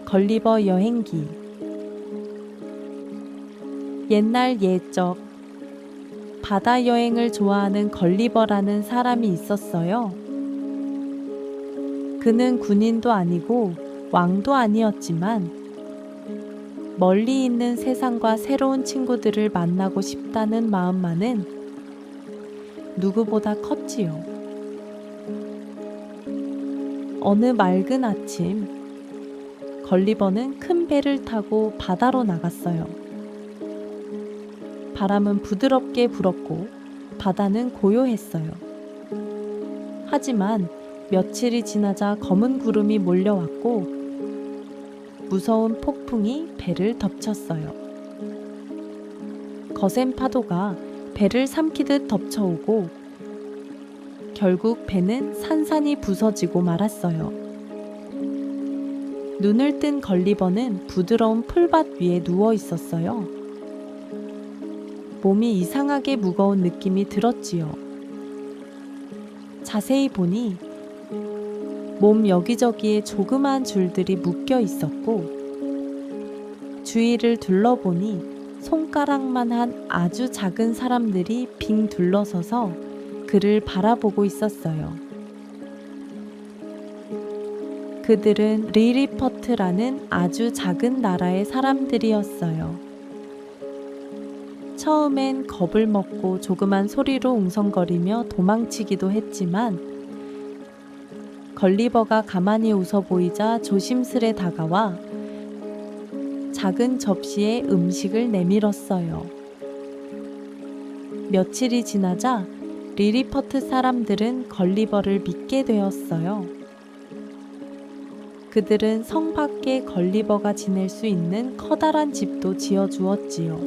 걸리버 여행기. 옛날 옛적 바다 여행을 좋아하는 걸리버라는 사람이 있었어요. 그는 군인도 아니고 왕도 아니었지만 멀리 있는 세상과 새로운 친구들을 만나고 싶다는 마음만은 누구보다 컸지요. 어느 맑은 아침, 걸리버는 큰 배를 타고 바다로 나갔어요. 바람은 부드럽게 불었고 바다는 고요했어요. 하지만 며칠이 지나자 검은 구름이 몰려왔고 무서운 폭풍이 배를 덮쳤어요. 거센 파도가 배를 삼키듯 덮쳐오고 결국 배는 산산이 부서지고 말았어요. 눈을 뜬 걸리버는 부드러운 풀밭 위에 누워 있었어요. 몸이 이상하게 무거운 느낌이 들었지요. 자세히 보니 몸 여기저기에 조그마한 줄들이 묶여 있었고 주위를 둘러보니 손가락만한 아주 작은 사람들이 빙 둘러서서 그를 바라보고 있었어요. 그들은 리리퍼트라는 아주 작은 나라의 사람들이었어요. 처음엔 겁을 먹고 조그만 소리로 웅성거리며 도망치기도 했지만 걸리버가 가만히 웃어 보이자 조심스레 다가와 작은 접시에 음식을 내밀었어요. 며칠이 지나자 리리퍼트 사람들은 걸리버를 믿게 되었어요. 그들은 성 밖에 걸리버가 지낼 수 있는 커다란 집도 지어주었지요.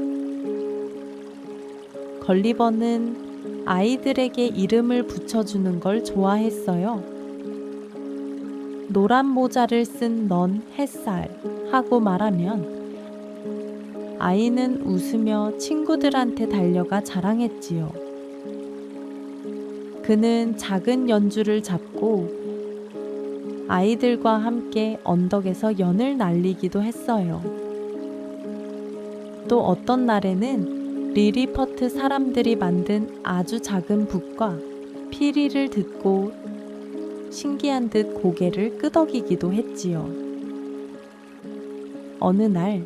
걸리버는 아이들에게 이름을 붙여주는 걸 좋아했어요. 노란 모자를 쓴 넌 햇살 하고 말하면 아이는 웃으며 친구들한테 달려가 자랑했지요. 그는 작은 연주를 잡고 아이들과 함께 언덕에서 연을 날리기도 했어요. 또 어떤 날에는 리리퍼트 사람들이 만든 아주 작은 북과 피리를 듣고 신기한 듯 고개를 끄덕이기도 했지요. 어느 날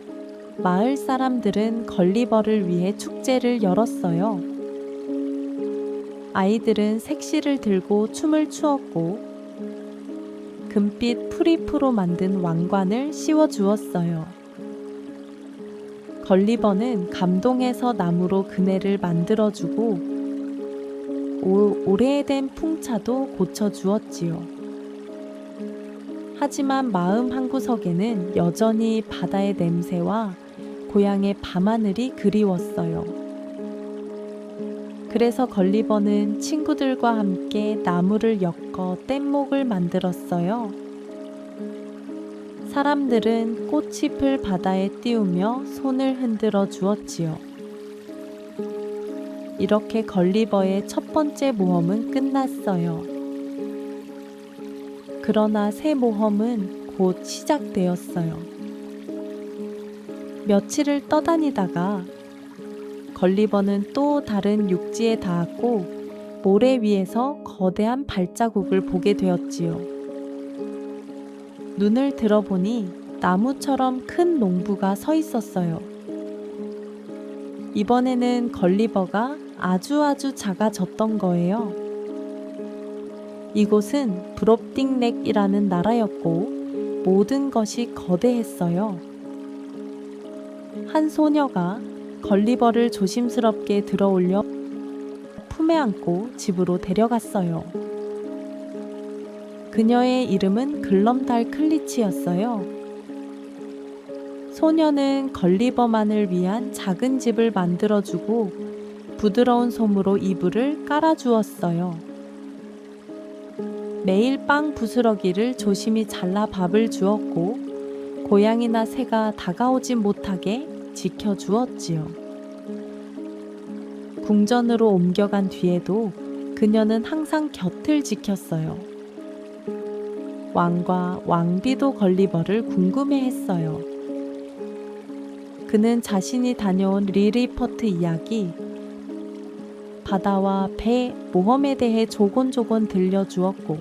마을 사람들은 걸리버를 위해 축제를 열었어요. 아이들은 색시를 들고 춤을 추었고 금빛 풀잎으로 만든 왕관을 씌워주었어요. 걸리버는 감동해서 나무로 그네를 만들어주고 오래된 풍차도 고쳐주었지요. 하지만 마음 한구석에는 여전히 바다의 냄새와 고향의 밤하늘이 그리웠어요. 그래서 걸리버는 친구들과 함께 나무를 엮어 뗏목을 만들었어요. 사람들은 꽃잎을 바다에 띄우며 손을 흔들어 주었지요. 이렇게 걸리버의 첫 번째 모험은 끝났어요. 그러나 새 모험은 곧 시작되었어요. 며칠을 떠다니다가 걸리버는 또 다른 육지에 닿았고 모래 위에서 거대한 발자국을 보게 되었지요. 눈을 들어보니 나무처럼 큰 농부가 서 있었어요. 이번에는 걸리버가 아주 작아졌던 거예요. 이곳은 브롭딩넥이라는 나라였고 모든 것이 거대했어요. 한 소녀가 걸리버를 조심스럽게 들어올려 품에 안고 집으로 데려갔어요. 그녀의 이름은 글럼달 클리치였어요. 소녀는 걸리버만을 위한 작은 집을 만들어주고 부드러운 솜으로 이불을 깔아주었어요. 매일 빵 부스러기를 조심히 잘라 밥을 주었고 고양이나 새가 다가오지 못하게 지켜주었지요. 궁전으로 옮겨간 뒤에도 그녀는 항상 곁을 지켰어요. 왕과 왕비도 걸리버를 궁금해했어요. 그는 자신이 다녀온 리리퍼트 이야기, 바다와 배, 모험에 대해 조곤조곤 들려주었고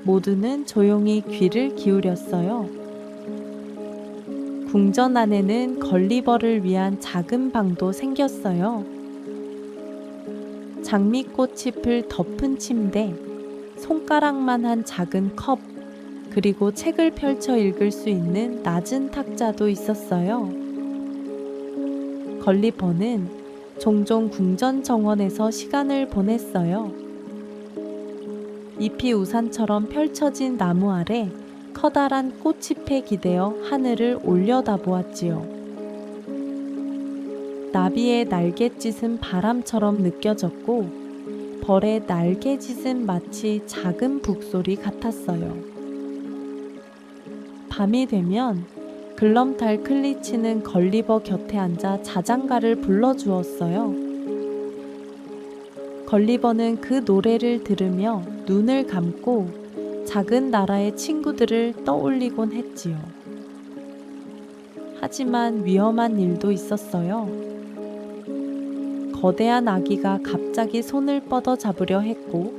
모두는 조용히 귀를 기울였어요. 궁전 안에는 걸리버를 위한 작은 방도 생겼어요. 장미꽃잎을 덮은 침대, 손가락만한 작은 컵, 그리고 책을 펼쳐 읽을 수 있는 낮은 탁자도 있었어요. 걸리버는 종종 궁전 정원에서 시간을 보냈어요. 잎이 우산처럼 펼쳐진 나무 아래 커다란 꽃잎에 기대어 하늘을 올려다보았지요. 나비의 날갯짓은 바람처럼 느껴졌고 벌의 날개짓은 마치 작은 북소리 같았어요. 밤이 되면 글럼달 클리치는 걸리버 곁에 앉아 자장가를 불러주었어요. 걸리버는 그 노래를 들으며 눈을 감고 작은 나라의 친구들을 떠올리곤 했지요. 하지만 위험한 일도 있었어요. 거대한 아기가 갑자기 손을 뻗어 잡으려 했고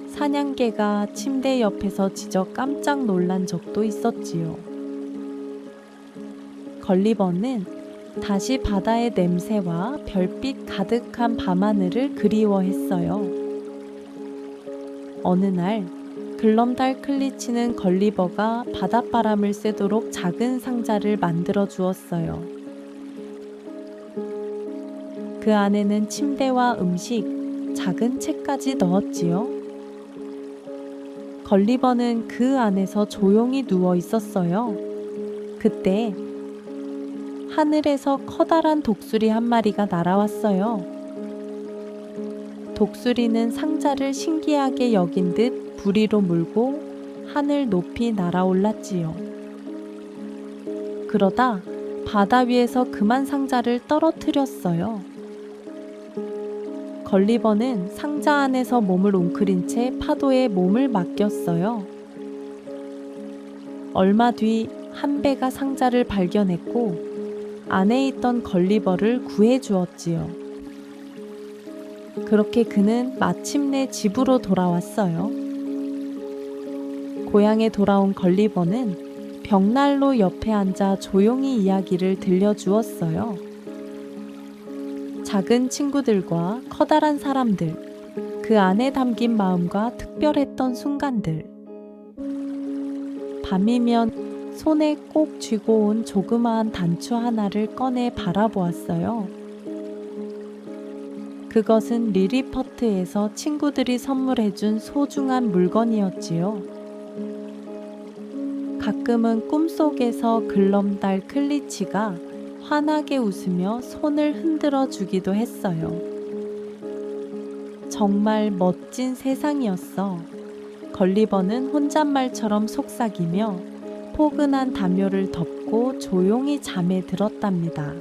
사냥개가 침대 옆에서 짖어 깜짝 놀란 적도 있었지요. 걸리버는 다시 바다의 냄새와 별빛 가득한 밤하늘을 그리워했어요. 어느 날 글럼달 클리치는 걸리버가 바닷바람을 쐬도록 작은 상자를 만들어 주었어요. 그 안에는 침대와 음식, 작은 책까지 넣었지요. 걸리버는 그 안에서 조용히 누워 있었어요. 그때 하늘에서 커다란 독수리 한 마리가 날아왔어요. 독수리는 상자를 신기하게 여긴 듯 부리로 물고 하늘 높이 날아올랐지요. 그러다 바다 위에서 그만 상자를 떨어뜨렸어요. 걸리버는 상자 안에서 몸을 웅크린 채 파도에 몸을 맡겼어요. 얼마 뒤 한 배가 상자를 발견했고 안에 있던 걸리버를 구해주었지요. 그렇게 그는 마침내 집으로 돌아왔어요. 고향에 돌아온 걸리버는 벽난로 옆에 앉아 조용히 이야기를 들려주었어요. 작은 친구들과 커다란 사람들, 그 안에 담긴 마음과 특별했던 순간들. 밤이면 손에 꼭 쥐고 온 조그마한 단추 하나를 꺼내 바라보았어요. 그것은 리리퍼트에서 친구들이 선물해준 소중한 물건이었지요. 가끔은 꿈속에서 글럼달 클리치가 환하게 웃으며 손을 흔들어 주기도 했어요. 정말 멋진 세상이었어. 걸리버는 혼잣말처럼 속삭이며 포근한 담요를 덮고 조용히 잠에 들었답니다.